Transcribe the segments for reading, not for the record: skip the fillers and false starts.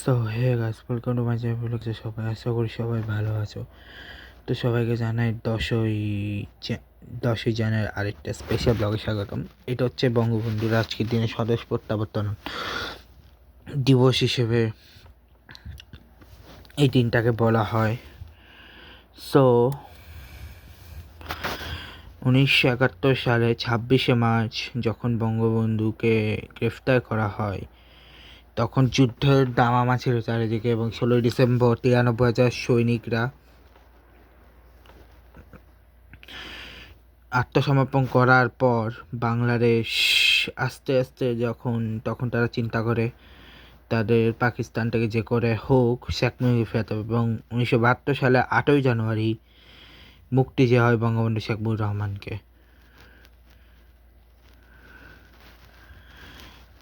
So hey guys, welcome to my channel. সবাই আশা করি সবাই ভালো আছো। তো সবাইকে জানাই 10ই জানুয়ারি আরেকটা স্পেশাল ব্লগে স্বাগতম। এটা হচ্ছে বঙ্গবন্ধুর আজকের দিনে স্বদেশ প্রত্যাবর্তন দিবস হিসেবে এই দিনটাকে বলা হয়। সো 1971 সালে 26শে মার্চ যখন বঙ্গবন্ধুকে গ্রেফতার করা হয়, তখন যুদ্ধের দামামা ছিল চারিদিকে এবং 16ই ডিসেম্বর 93,000 সৈনিকরা আত্মসমর্পণ করার পর বাংলাদেশ আস্তে আস্তে তখন তারা চিন্তা করে তাদের পাকিস্তানটাকে যে করে হোক শেখ মুজিব ফেরাতে হবে, এবং 1972 সালে 8ই জানুয়ারি মুক্তি দেওয়া হয় বঙ্গবন্ধু শেখ মুজিবুর রহমানকে।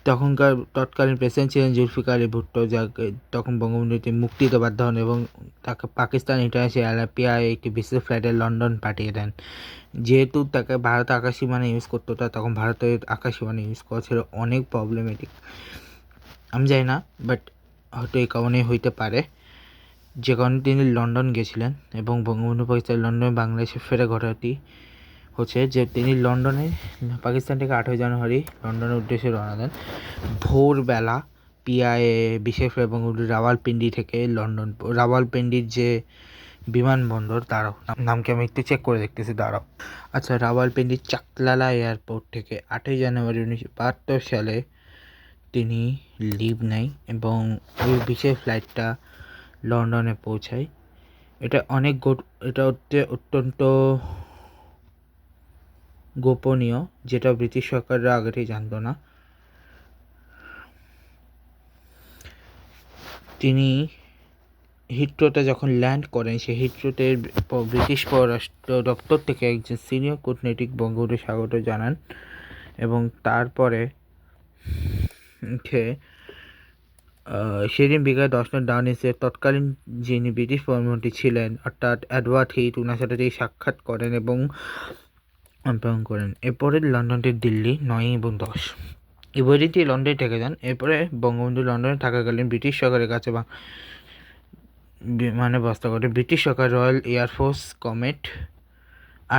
তখনকার তৎকালীন প্রেসিডেন্ট ছিলেন জুলফিকার আলী ভুট্টো, যাকে তখন বঙ্গবন্ধুকে মুক্তি দিতে বাধ্য হন এবং তাকে পাকিস্তান ইন্টারন্যাশনাল এয়ারপোর্টে একটি বিশেষ ফ্লাইটে লন্ডন পাঠিয়ে দেন। যেহেতু তাকে ভারত আকাশসীমানা ইউজ করতে হতো, তখন ভারতের আকাশসীমানা ইউজ করা ছিল অনেক প্রবলেমেটিক। আমি জানি না, বাট হয়তো এই কারণেই হইতে পারে, যে কারণে তিনি লন্ডন গেছিলেন এবং বঙ্গবন্ধু পাকিস্তান লন্ডনে বাংলাদেশে ফেরে ঘটনাটি হচ্ছে যে তিনি পাকিস্তান থেকে 8ই জানুয়ারি লন্ডনের উদ্দেশ্যে রওনা দেন। ভোরবেলা পিআইএ বিশেষ এবং রাওয়ালপিন্ডি থেকে রাওয়ালপিন্ডির যে বিমানবন্দর, দাঁড়াও নামকে আমি একটু চেক করে দেখতেছি, দাঁড়াও। আচ্ছা, রাওয়ালপিন্ডির চাকলালা এয়ারপোর্ট থেকে 8ই জানুয়ারি 1972 সালে তিনি লিভ নেয় এবং ওই বিশেষ ফ্লাইটটা লন্ডনে পৌঁছায়। এটা অত্যন্ত গোপনীয়, যেটা ব্রিটিশ সরকাররা আগেই জানতো না। তিনি হিথ্রোতে যখন ল্যান্ড করেন, সেই হিথ্রোতে ব্রিটিশ পররাষ্ট্র দপ্তর থেকে একজন সিনিয়র কূটনীতিক বঙ্গবন্ধু স্বাগত জানান এবং তারপরে সেদিন বিকাল 10টা ডাউনিসে তৎকালীন যিনি ব্রিটিশ প্রধানমন্ত্রী ছিলেন অর্থাৎ এডওয়ার্ড হিথ, ওনার সাথে তিনি সাক্ষাৎ করেন এবং আপ্যায়ন করেন। এরপরে লন্ডন থেকে দিল্লি 9 এবং 10 এই বইটি লন্ডনে থেকে যান। এরপরে বঙ্গবন্ধু লন্ডনে থাকাকালীন ব্রিটিশ সরকারের কাছে বিমানে বস্তা করে ব্রিটিশ সরকার royal air force comet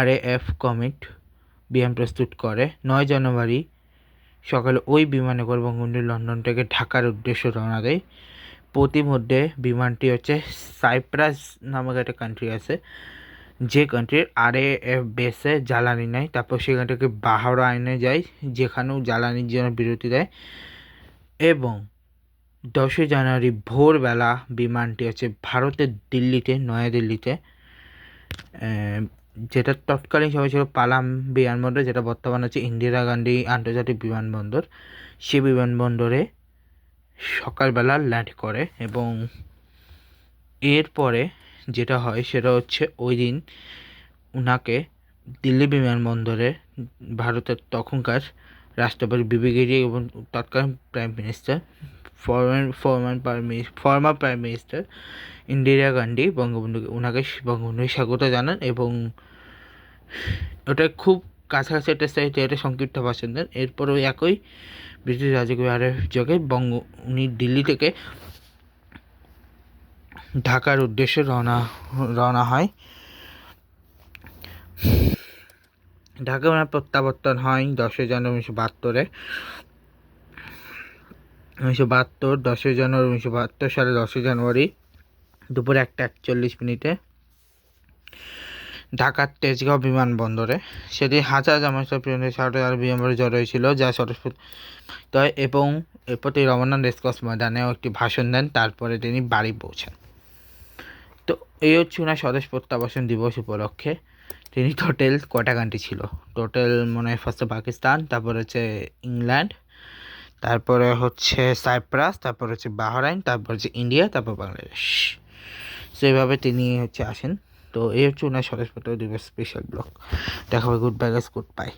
RAF comet বিমান প্রস্তুত করে। 9 জানুয়ারি সকালে ওই বিমানে করে বঙ্গবন্ধু লন্ডন থেকে ঢাকার উদ্দেশ্যে রওনা দেয়। প্রতিমধ্যে বিমানটি হচ্ছে সাইপ্রাস নামক একটা কান্ট্রি আছে, যে কান্ট্রির RAF বেসে জ্বালানি নেয়। তারপর সেখান থেকে বাহরাইনে যায়, যেখানেও জ্বালানির জন্য বিরতি দেয়। এবং 10ই জানুয়ারি ভোরবেলা বিমানটি হচ্ছে ভারতের নয়াদিল্লিতে, যেটা তৎকালীন সময় ছিল পালাম বিমানবন্দর, যেটা বর্তমানে হচ্ছে ইন্দিরা গান্ধী আন্তর্জাতিক বিমানবন্দর। সে বিমানবন্দরে সকালবেলা ল্যান্ড করে এবং এরপরে যেটা হয় সেটা হচ্ছে ওই দিন ওনাকে দিল্লি বিমানবন্দরে ভারতের তখনকার রাষ্ট্রপতি বিবি গিরি এবং তৎকালীন prime minister former prime minister Indira Gandhi ওনাকে বঙ্গবন্ধুকে স্বাগত জানান এবং ওটা খুব কাছাকাছি একটা সাইডে একটা সংক্ষিপ্ত ভাষণ দেন। এরপর ওই একই ব্রিটিশ রাজকীয় যোগে উনি দিল্লি থেকে ঢাকার উদ্দেশ্যে রওনা হয়। ঢাকা ওনার প্রত্যাবর্তন হয় 10ই জানুয়ারি 1972 10ই জানুয়ারি 1972 সালে 10ই জানুয়ারি দুপুর 1:41 ঢাকার তেজগাঁও বিমানবন্দরে। সেদিন হাজার বিমানবন্দরে জড়ো হয়েছিল, যা এবং এরপর তিনি রমনাথ রেসকোর্স ময়দানেও একটি ভাষণ দেন। তারপরে তিনি বাড়ি পৌঁছান। তো এই হচ্ছে ওনার স্বদেশ প্রত্যাবর্তন দিবস উপলক্ষে। তিনি টোটাল কটা কান্ট্রি ছিল, টোটাল মনে হয় ফার্স্টে পাকিস্তান, তারপর হচ্ছে ইংল্যান্ড, তারপরে হচ্ছে সাইপ্রাস, তারপর হচ্ছে বাহরাইন, তারপর হচ্ছে ইন্ডিয়া, তারপর বাংলাদেশ। সো এইভাবে তিনি আসেন। তো এই হচ্ছে ওনার স্বদেশ প্রত্যাবর্তন দিবস স্পেশাল ব্লগ। দেখা হবে। Good bye guys, good bye.